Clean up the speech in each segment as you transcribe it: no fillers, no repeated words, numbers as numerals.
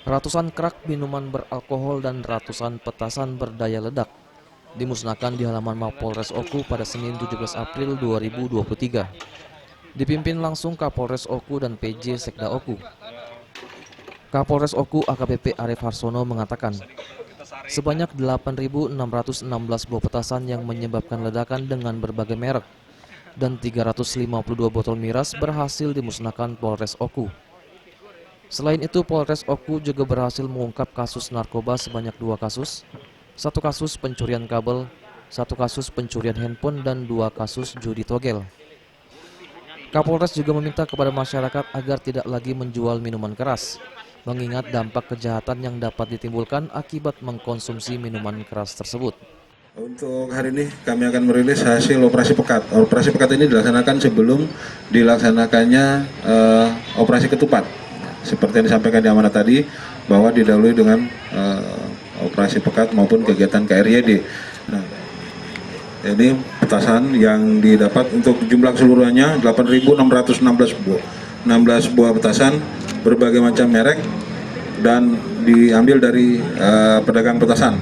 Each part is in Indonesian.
Ratusan krak minuman beralkohol dan ratusan petasan berdaya ledak dimusnahkan di halaman Mapolres Oku pada Senin 17 April 2023. Dipimpin langsung Kapolres Oku dan PJ Sekda Oku. Kapolres Oku AKBP Arief Harsono mengatakan, sebanyak 8.616 buah petasan yang menyebabkan ledakan dengan berbagai merek dan 352 botol miras berhasil dimusnahkan Polres Oku. Selain itu, Polres Oku juga berhasil mengungkap kasus narkoba sebanyak 2 kasus, 1 kasus pencurian kabel, 1 kasus pencurian handphone, dan 2 kasus judi togel. Kapolres juga meminta kepada masyarakat agar tidak lagi menjual minuman keras, mengingat dampak kejahatan yang dapat ditimbulkan akibat mengkonsumsi minuman keras tersebut. Untuk hari ini kami akan merilis hasil operasi pekat. Operasi pekat ini dilaksanakan sebelum dilaksanakannya operasi ketupat. Seperti yang disampaikan di amanat tadi, bahwa didahului dengan operasi pekat maupun kegiatan KRYD. Nah, ini petasan yang didapat untuk jumlah keseluruhannya 8.616 buah. 16 buah petasan berbagai macam merek dan diambil dari pedagang petasan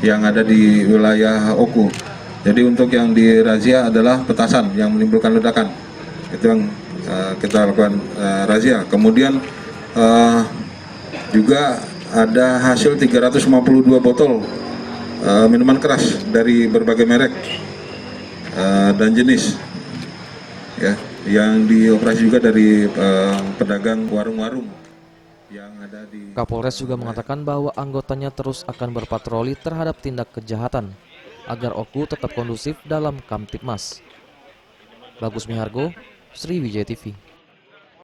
yang ada di wilayah Oku. Jadi untuk yang dirazia adalah petasan yang menimbulkan ledakan. Itu yang kita lakukan razia. Kemudian juga ada hasil 352 botol minuman keras dari berbagai merek dan jenis, ya, yang dioperasi juga dari pedagang warung-warung yang ada di. Kapolres juga mengatakan bahwa anggotanya terus akan berpatroli terhadap tindak kejahatan agar Oku tetap kondusif dalam Kamtibmas. Bagus Mihargo, Sriwijaya TV.